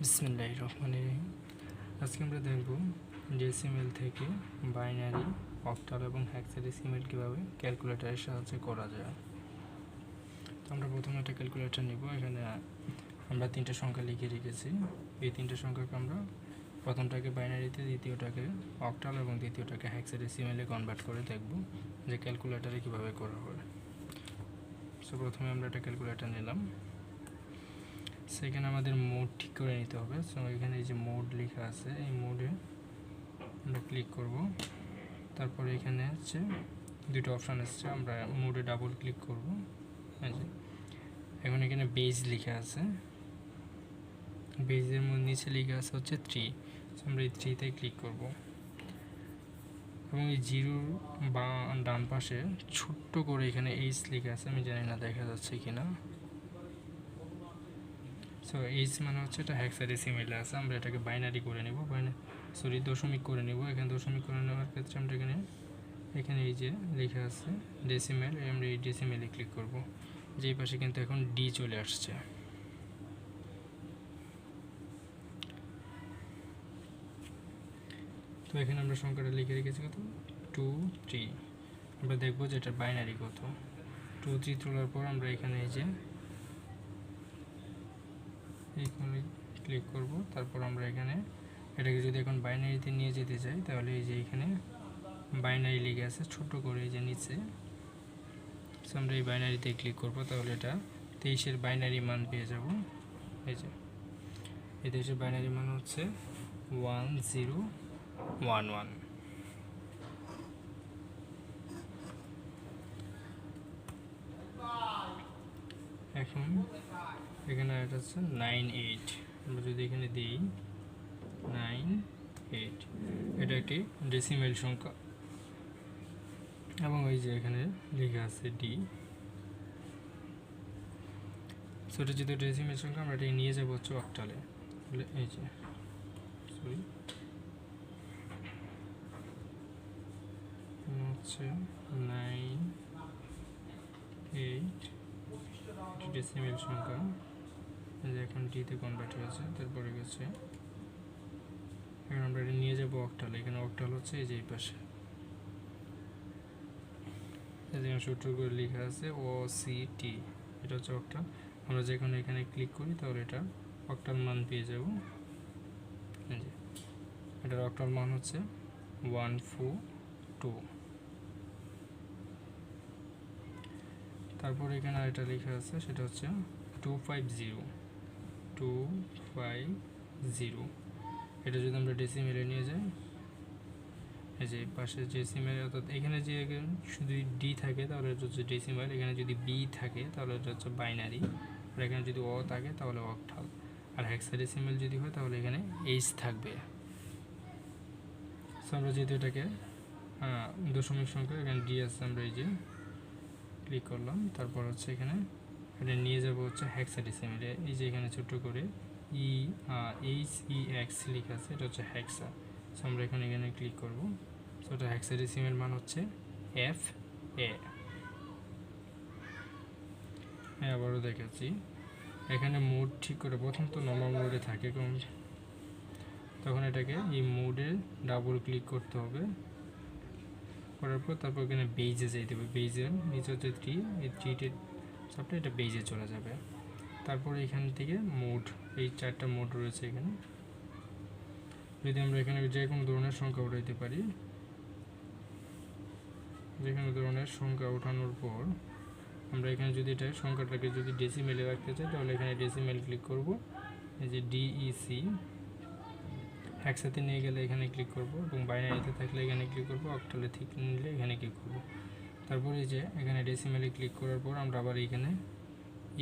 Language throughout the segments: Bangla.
বিসমিল্লাহির রহমানির রহিম। আজকে আমরা দেখব ডেসিমেল থেকে বাইনারি, অক্টাল এবং হেক্সাডেসিমেল কীভাবে ক্যালকুলেটরের সাহায্যে করা যায়। তো আমরা প্রথমে একটা ক্যালকুলেটর নিব। এখানে আমরা তিনটা সংখ্যা লিখে রেখেছি। এই তিনটা সংখ্যাকে আমরা প্রথমটাকে বাইনারিতে, দ্বিতীয়টাকে অক্টাল এবং তৃতীয়টাকে হেক্সাডেসিমেলে কনভার্ট করে দেখব যে ক্যালকুলেটরে কীভাবে করা হয়। সো প্রথমে আমরা একটা ক্যালকুলেটর নিলাম। সেখানে আমাদের মোড ঠিক করে নিতে হবে। সো এখানে এই যে মোড লেখা আছে, এই মোডে আমরা ক্লিক করব। তারপরে এখানে হচ্ছে দুটো অপশান এসছে, আমরা মোডে ডাবল ক্লিক করব। এখন এখানে বেজ লেখা আছে, বেজের নিচে লেখা আছে হচ্ছে 3। সো আমরা এই 3তে ক্লিক করব এবং এই জিরোর বা ডান পাশে ছোট্ট করে এখানে এইচ লেখা আছে, আমি জানি না দেখা যাচ্ছে কিনা। সো এইচ মানে হচ্ছে এটা হেক্সাডেসিমেলে আছে, আমরা এটাকে বাইনারি করে নেব, দশমিক করে নেব। এখানে দশমিক করে নেওয়ার ক্ষেত্রে আমরা এখানে এই যে লেখা আছে ডেসিমেল, আমরা এই ডেসিমেলে ক্লিক করব। যেই পাশে কিন্তু এখন ডি চলে আসছে। তো এখানে আমরা সংখ্যাটা লিখে রেখেছি কত, 2 3। আমরা দেখবো যে এটার বাইনারি কত। 2 3 তোলার পর আমরা এখানে এই যে এইখানে ক্লিক করব। তারপর আমরা এখানে এটাকে যদি এখন বাইনারিতে নিয়ে যেতে চাই, তাহলে এই যে এখানে বাইনারি লিখে আছে ছোট করে এই যে নিচে। সো আমরা এই বাইনারিতে ক্লিক করব, তাহলে এটা 23-এর বাইনারি মান পেয়ে যাব। এই যে এই 23-এর বাইনারি মান হচ্ছে 1011। এখন এখানে এটা হচ্ছে 98। আমরা যদি এখানে দিই 98, এটা একটি ডেসিমেল সংখ্যা এবং ওই যে এখানে লেখা আছে ডি। সো এটা যেহেতু ডেসিমেল সংখ্যা, আমরা এটাকে নিয়ে যাবো হচ্ছে অক্টালে। এই যে হচ্ছে 98 ডেসিমেল সংখ্যা, যে এখন ডিতে কনভার্ট হয়েছে। তারপরে গেছে এখন আমরা এটা নিয়ে যাবো অক্টালে। এখানে অক্টাল হচ্ছে এই যে এই পাশে, সূত্র করে লেখা আছে OCT, এটা হচ্ছে অক্টাল। আমরা যখন এখানে ক্লিক করি তাহলে এটা অক্টাল মান পেয়ে যাব। এটার অক্টাল মান হচ্ছে 142। তারপর এখানে আরেকটা লেখা আছে, সেটা হচ্ছে 250। এটা যদি আমরা ডেসিমেলে নিয়ে যাই, এই যে পাশে ডেসিমেল, অর্থাৎ এখানে যে শুধু ডি থাকে তাহলে এটা হচ্ছে ডেসিমেল, এখানে যদি বি থাকে তাহলে এটা হচ্ছে বাইনারি, আর এখানে যদি ও থাকে তাহলে অক্টাল, আর হেক্সাডেসিমেল যদি হয় তাহলে এখানে এইচ থাকবে। সো আমরা যেহেতু এটাকে দশমিক সংখ্যা, এখানে ডি আছে, আমরা এই যে ক্লিক করলাম। তারপর হচ্ছে এখানে এটা নিয়ে যাব হচ্ছে হেক্সাডেসিমেলে। এই যে এখানে ছোট্ট করে HEX লেখা আছে, এটা হচ্ছে হেক্সা। সো আমরা এখানে ক্লিক করব। সো এটা হেক্সাডেসিমেল মান হচ্ছে FA। হ্যাঁ, আবারও দেখাচ্ছি। এখানে মোড ঠিক করে প্রথম তো নর্মাল মোডে থাকে, তখন এটাকে এই মোডে ডাবল ক্লিক করতে হবে। করার পর তারপর এখানে বেজে যেতে হবে। বেজের নিচে হচ্ছে 3, এই 3টে সবটা এটা বেজে চলে যাবে। তারপরে এখান থেকে মোড, এই 4টা মোড রয়েছে এখানে। যদি আমরা এখানে যে কোনো ধরনের সংখ্যা উঠাইতে পারি, যে কোনো ধরনের সংখ্যা ওঠানোর পর আমরা এখানে যদি এটা সংখ্যাটাকে যদি ডেসিমেলে রাখতে চাই, তাহলে এখানে ডেসিমেল ক্লিক করব। এই যে DEC একসাথে নিয়ে গেলে এখানে ক্লিক করব, এবং বাইনারিতে থাকলে এখানে ক্লিক করব, অক্টালে ঠিক নিলে এখানে ক্লিক করব। তারপরে এই যে এখানে ডেসিমেলে ক্লিক করার পর আমরা আবার এখানে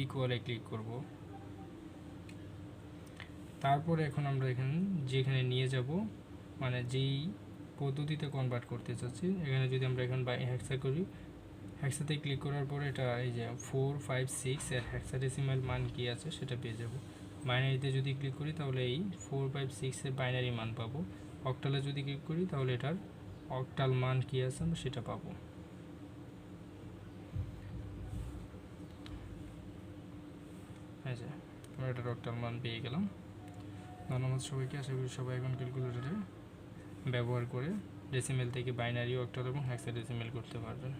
ইকুয়ালে ক্লিক করব। তারপরে এখন আমরা যেখানে নিয়ে যাব, মানে যেই পদ্ধতিতে কনভার্ট করতে চাচ্ছি, এখানে যদি আমরা এখন হেক্সা করি, হেক্সাতে ক্লিক করার পরে এটা এই যে 4 5 6 এর হেক্সাডেসিমাল মান কি আছে সেটা পেয়ে যাব। বাইনারিতে যদি ক্লিক করি তাহলে এই 4 5 6 এর বাইনারি মান পাবো। অক্টালে যদি ক্লিক করি তাহলে এটার অক্টাল মান কি আছে আমরা সেটা পাবো। এই যে আমরা এটার অক্টাল মান পেয়ে গেলাম। ধন্যবাদ সবাইকে। আশা করি সবাই এখন ক্যালকুলেটরে ব্যবহার করে ডেসিমেল থেকে বাইনারি, অক্টাল এবং হেক্সাডেসিমেল করতে পারবেন।